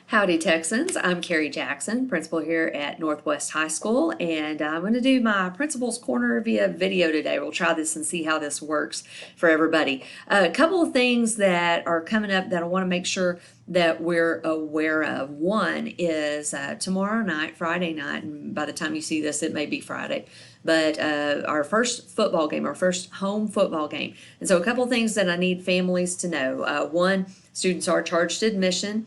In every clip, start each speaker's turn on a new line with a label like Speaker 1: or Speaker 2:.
Speaker 1: Howdy Texans, I'm Carrie Jackson, principal here at Northwest High School, and I'm going to do my Principal's Corner via video today. We'll try this and see how this works for everybody. A couple of things that are coming up that I want to make sure that we're aware of. One is tomorrow night, Friday night, and by the time you see this it may be Friday, but our first football game, our first home football game. And so a couple of things that I need families to know. One, students are charged admission.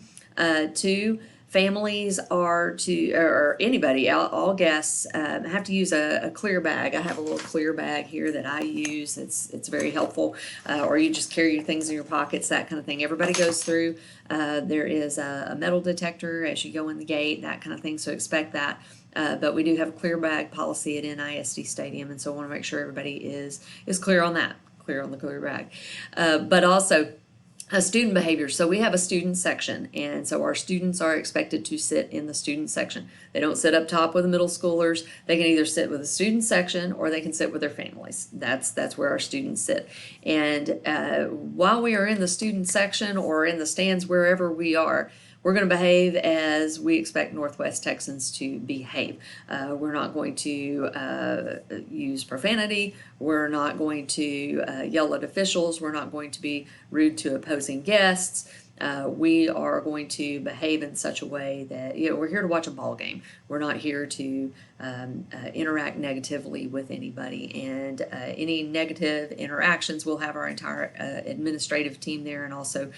Speaker 1: Two, families are to, or anybody, all guests have to use a clear bag. I have a little clear bag here that I use. It's very helpful. Or you just carry your things in your pockets, that kind of thing. Everybody goes through. There is a metal detector as you go in the gate, that kind of thing. So expect that. But we do have a clear bag policy at NISD Stadium, and so I want to make sure everybody is clear on that, clear on the clear bag. But also, student behavior. So we have a student section, and so our students are expected to sit in the student section. They don't sit up top with the middle schoolers. They can either sit with the student section or they can sit with their families. That's where our students sit. And while we are in the student section or in the stands, wherever we are, we're going to behave as we expect Northwest Texans to behave. We're not going to use profanity. We're not going to yell at officials. We're not going to be rude to opposing guests. We are going to behave in such a way that, we're here to watch a ball game. We're not here to interact negatively with anybody. And any negative interactions, we'll have our entire administrative team there, and also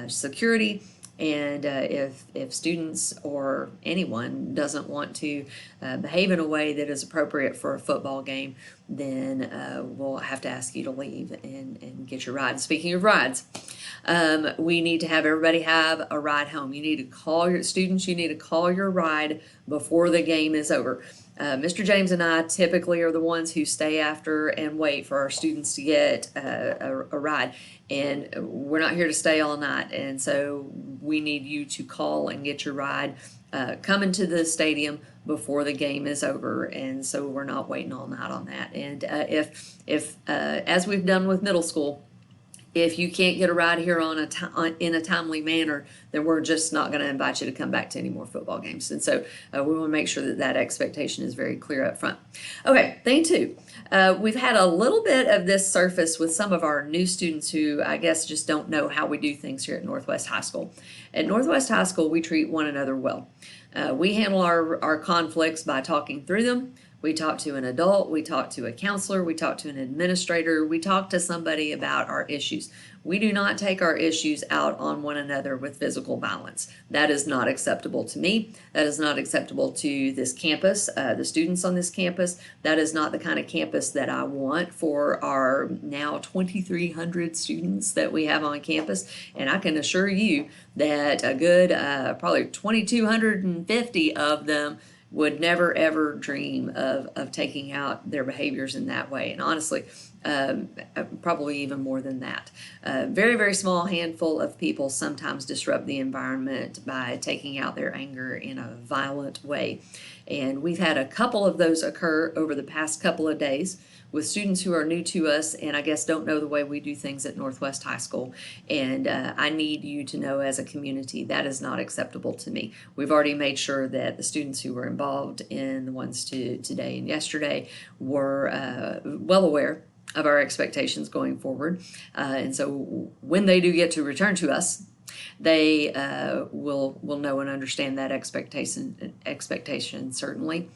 Speaker 1: security. And if students or anyone doesn't want to behave in a way that is appropriate for a football game, then we'll have to ask you to leave and get your ride. Speaking of rides, we need to have everybody have a ride home. You need to call your students, you need to call your ride before the game is over. Mr. James and I typically are the ones who stay after and wait for our students to get a ride. And we're not here to stay all night. And so we need you to call and get your ride coming to the stadium before the game is over. And so we're not waiting all night on that. And if as we've done with middle school, if you can't get a ride here in a timely manner, then we're just not going to invite you to come back to any more football games. And so we want to make sure that expectation is very clear up front. Okay, thing two. We've had a little bit of this surface with some of our new students who I guess just don't know how we do things here at Northwest High School. At Northwest High School, we treat one another well. We handle our conflicts by talking through them. We talk to an adult, we talk to a counselor, we talk to an administrator, we talk to somebody about our issues. We do not take our issues out on one another with physical violence. That is not acceptable to me. That is not acceptable to this campus, the students on this campus. That is not the kind of campus that I want for our now 2,300 students that we have on campus. And I can assure you that a good probably 2,250 of them would never ever dream of taking out their behaviors in that way. And honestly, probably even more than that. Very, very small handful of people sometimes disrupt the environment by taking out their anger in a violent way. And we've had a couple of those occur over the past couple of days with students who are new to us and I guess don't know the way we do things at Northwest High School. And I need you to know as a community that is not acceptable to me. We've already made sure that the students who were involved in the ones today and yesterday were well aware of our expectations going forward. And so when they do get to return to us, they will know and understand that expectation certainly.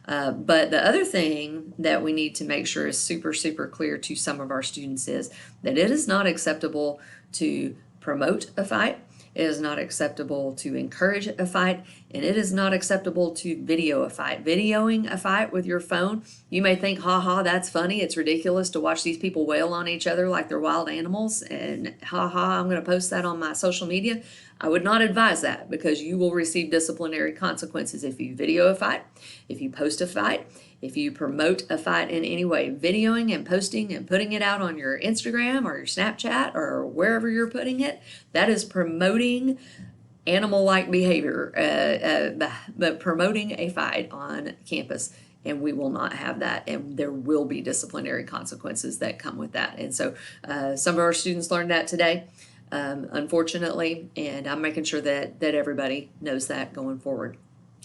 Speaker 1: But the other thing that we need to make sure is super, super clear to some of our students is that it is not acceptable to promote a fight. It is not acceptable to encourage a fight, and it is not acceptable to video a fight. Videoing a fight with your phone, you may think, that's funny. It's ridiculous to watch these people wail on each other like they're wild animals, and I'm going to post that on my social media. I would not advise that because you will receive disciplinary consequences if you video a fight, if you post a fight, if you promote a fight in any way. Videoing and posting and putting it out on your Instagram or your Snapchat or wherever you're putting it, that is promoting animal-like behavior, but promoting a fight on campus. And we will not have that, and there will be disciplinary consequences that come with that. And so some of our students learned that today. unfortunately, and I'm making sure that everybody knows that going forward.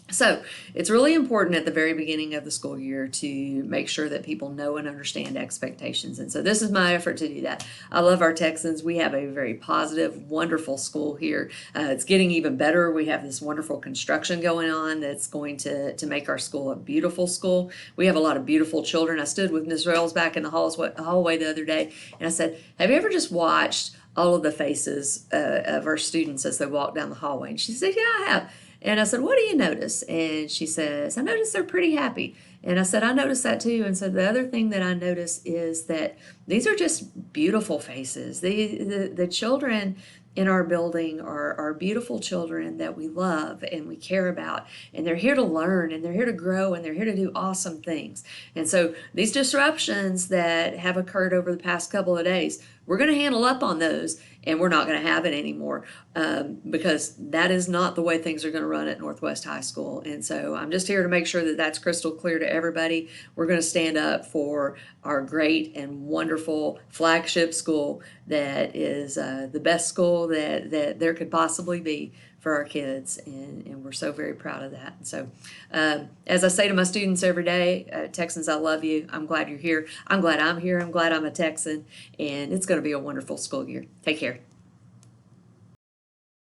Speaker 1: So it's really important at the very beginning of the school year to make sure that people know and understand expectations. And so this is my effort to do that. I love our Texans. We have a very positive, wonderful school here. It's getting even better. We have this wonderful construction going on that's going to make our school a beautiful school. We have a lot of beautiful children. I stood with Ms. Rails back in the hallway the other day, and I said, have you ever just watched all of the faces of our students as they walk down the hallway? And she said, yeah, I have. And I said, what do you notice? And she says, I notice they're pretty happy. And I said, I noticed that too. And so the other thing that I notice is that these are just beautiful faces. The children in our building are beautiful children that we love and we care about. And they're here to learn and they're here to grow and they're here to do awesome things. And so these disruptions that have occurred over the past couple of days, we're going to handle up on those, and we're not going to have it anymore because that is not the way things are going to run at Northwest High School. And so I'm just here to make sure that that's crystal clear to everybody. We're going to stand up for our great and wonderful flagship school that is the best school that there could possibly be for our kids, and we're so very proud of that. And so as I say to my students every day, Texans, I love you. I'm glad you're here. I'm glad I'm here. I'm glad I'm a Texan, and it's going to be a wonderful school year. Take care.